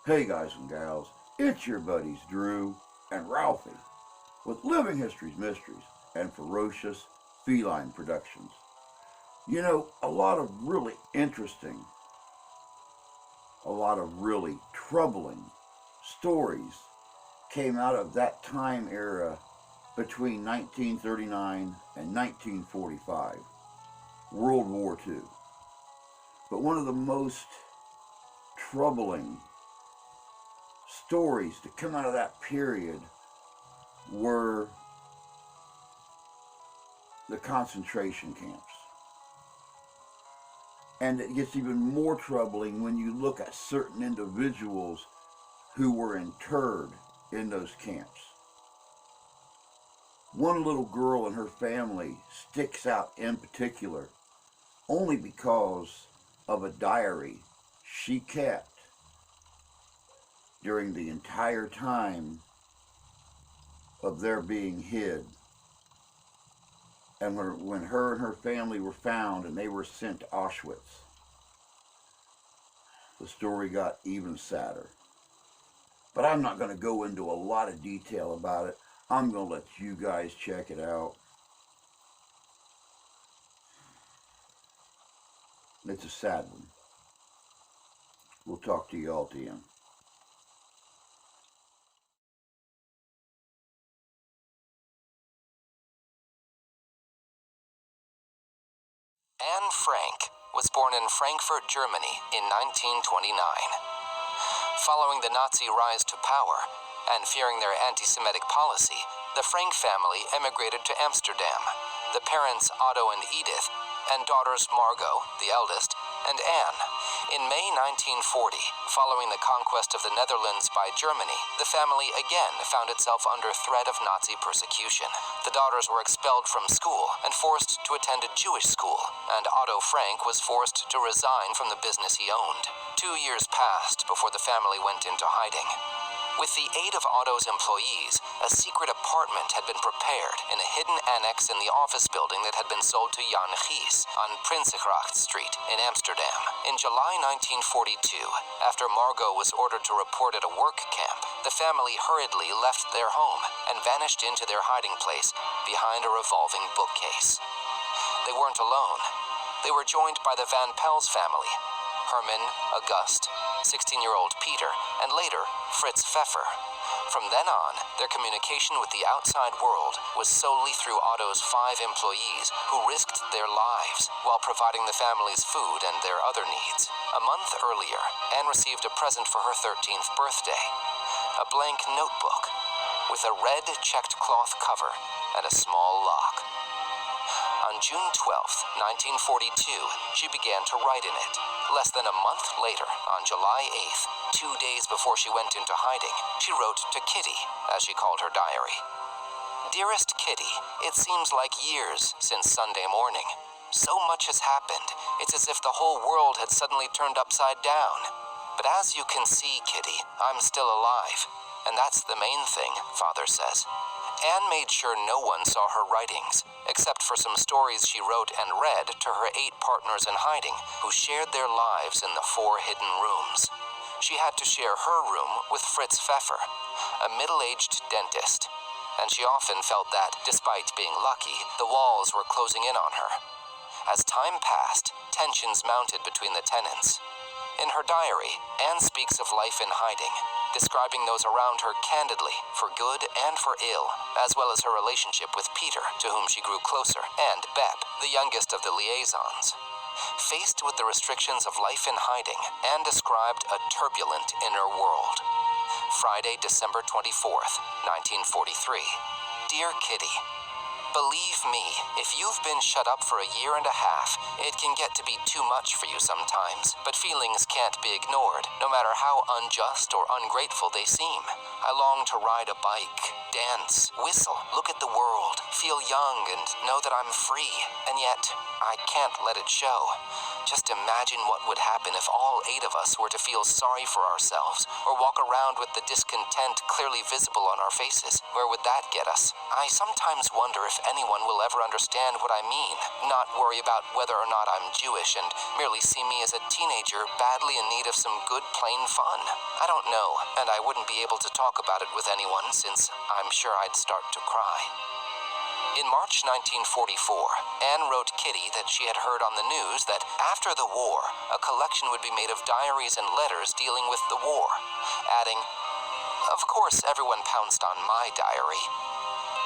Hey guys and gals, it's your buddies Drew and Ralphie with Living History's Mysteries and Ferocious Feline Productions. You know, a lot of really interesting, a lot of really troubling stories came out of that time era between 1939 and 1945, World War II. But one of the most troubling stories to come out of that period were the concentration camps. And it gets even more troubling when you look at certain individuals who were interred in those camps. One little girl and her family sticks out in particular only because of a diary she kept during the entire time of their being hid. And when her and her family were found and they were sent to Auschwitz, the story got even sadder. But I'm not going to go into a lot of detail about it. I'm going to let you guys check it out. It's a sad one. We'll talk to you all at the end. Anne Frank was born in Frankfurt, Germany in 1929. Following the Nazi rise to power and fearing their anti-Semitic policy, the Frank family emigrated to Amsterdam. The parents, Otto and Edith, and daughters Margot, the eldest, and Anne. In May 1940, following the conquest of the Netherlands by Germany, the family again found itself under threat of Nazi persecution. The daughters were expelled from school and forced to attend a Jewish school, and Otto Frank was forced to resign from the business he owned. 2 years passed before the family went into hiding. With the aid of Otto's employees, a secret apartment had been prepared in a hidden annex in the office building that had been sold to Jan Gies on Prinsengracht Street in Amsterdam. In July 1942, after Margot was ordered to report at a work camp, the family hurriedly left their home and vanished into their hiding place behind a revolving bookcase. They weren't alone. They were joined by the Van Pels family, Herman, August, 16-year-old Peter, and later, Fritz Pfeffer. From then on, their communication with the outside world was solely through Otto's 5 employees who risked their lives while providing the family's food and their other needs. A month earlier, Anne received a present for her 13th birthday, a blank notebook with a red checked cloth cover and a small lock. On June 12, 1942, she began to write in it. Less than a month later, on July 8th, 2 days before she went into hiding, she wrote to Kitty, as she called her diary. Dearest Kitty, it seems like years since Sunday morning. So much has happened, it's as if the whole world had suddenly turned upside down. But as you can see, Kitty, I'm still alive. And that's the main thing, Father says. Anne made sure no one saw her writings, except for some stories she wrote and read to her 8 partners in hiding who shared their lives in the 4 hidden rooms. She had to share her room with Fritz Pfeffer, a middle-aged dentist, and she often felt that, despite being lucky, the walls were closing in on her. As time passed, tensions mounted between the tenants. In her diary, Anne speaks of life in hiding, describing those around her candidly, for good and for ill, as well as her relationship with Peter, to whom she grew closer, and Bep, the youngest of the liaisons. Faced with the restrictions of life in hiding, Anne described a turbulent inner world. Friday, December 24th, 1943. Dear Kitty, believe me, if you've been shut up for a year and a half, it can get to be too much for you sometimes, but feelings can't be ignored, no matter how unjust or ungrateful they seem. I long to ride a bike, dance, whistle, look at the world, feel young and know that I'm free, and yet I can't let it show. Just imagine what would happen if all 8 of us were to feel sorry for ourselves or walk around with the discontent clearly visible on our faces. Where would that get us? I sometimes wonder if anyone will ever understand what I mean, not worry about whether or not I'm Jewish and merely see me as a teenager badly in need of some good plain fun. I don't know, and I wouldn't be able to talk about it with anyone since I'm sure I'd start to cry. In March 1944, Anne wrote Kitty that she had heard on the news that after the war, a collection would be made of diaries and letters dealing with the war, adding, "Of course everyone pounced on my diary."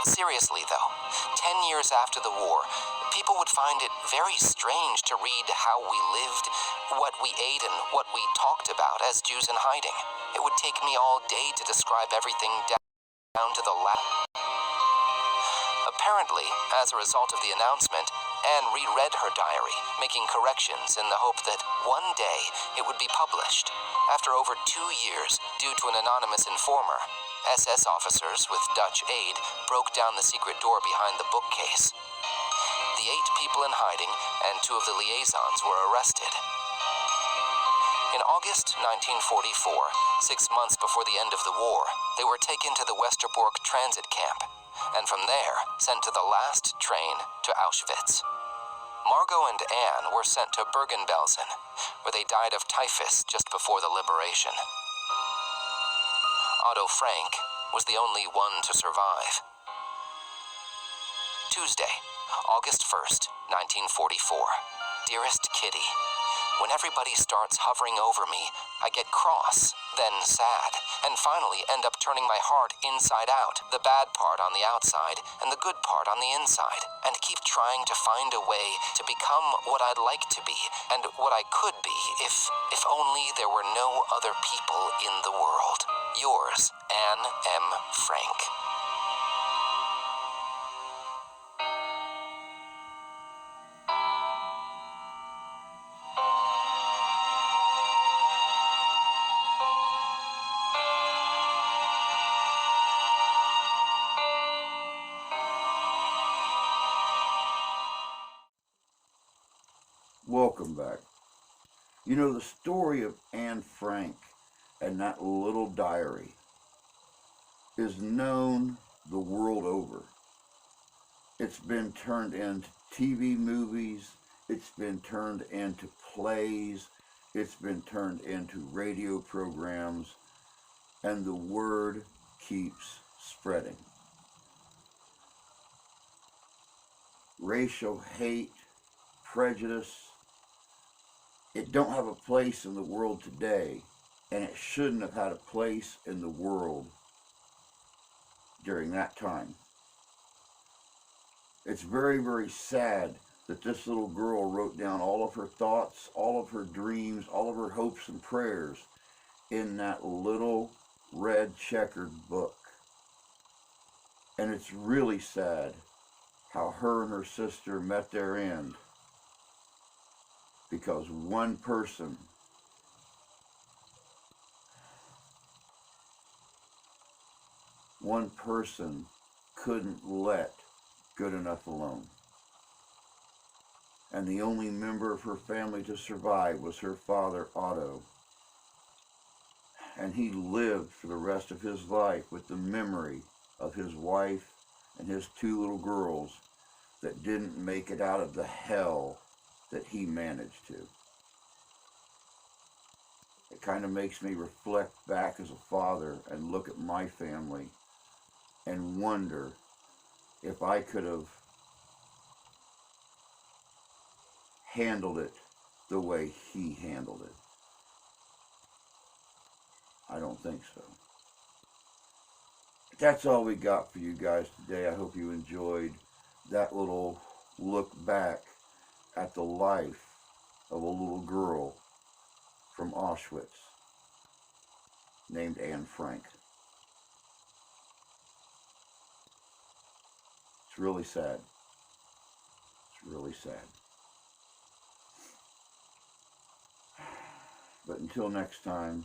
Seriously though, 10 years after the war, people would find it very strange to read how we lived, what we ate, and what we talked about as Jews in hiding. It would take me all day to describe everything down to the last. Apparently, as a result of the announcement, Anne reread her diary, making corrections in the hope that one day it would be published. After over 2 years, due to an anonymous informer, SS officers with Dutch aid broke down the secret door behind the bookcase. The 8 people in hiding and 2 of the liaisons were arrested. In August 1944, 6 months before the end of the war, they were taken to the Westerbork transit camp, and from there sent to the last train to Auschwitz. Margot and Anne were sent to Bergen-Belsen, where they died of typhus just before the liberation. Otto Frank was the only one to survive. Tuesday, August 1st, 1944. Dearest Kitty, when everybody starts hovering over me, I get cross, then sad, and finally end up turning my heart inside out, the bad part on the outside and the good part on the inside, and keep trying to find a way to become what I'd like to be and what I could be if only there were no other people in the world. Yours, Anne M. Frank. Welcome back. You know, the story of Anne Frank and that little diary is known the world over. It's been turned into TV movies, it's been turned into plays, it's been turned into radio programs, and the word keeps spreading. Racial hate, prejudice, it don't have a place in the world today, and it shouldn't have had a place in the world during that time. It's very, very sad that this little girl wrote down all of her thoughts, all of her dreams, all of her hopes and prayers in that little red checkered book. And it's really sad how her and her sister met their end because one person couldn't let good enough alone. And the only member of her family to survive was her father, Otto. And he lived for the rest of his life with the memory of his wife and his 2 little girls that didn't make it out of the hell that he managed to. It kind of makes me reflect back as a father and look at my family and wonder if I could have handled it the way he handled it. I don't think so. But that's all we got for you guys today. I hope you enjoyed that little look back at the life of a little girl from Auschwitz named Anne Frank. It's really sad. It's really sad. But until next time,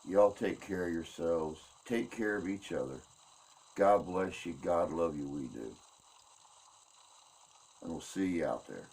y'all take care of yourselves. take care of each other. God bless you. God love you. We do. And we'll see you out there.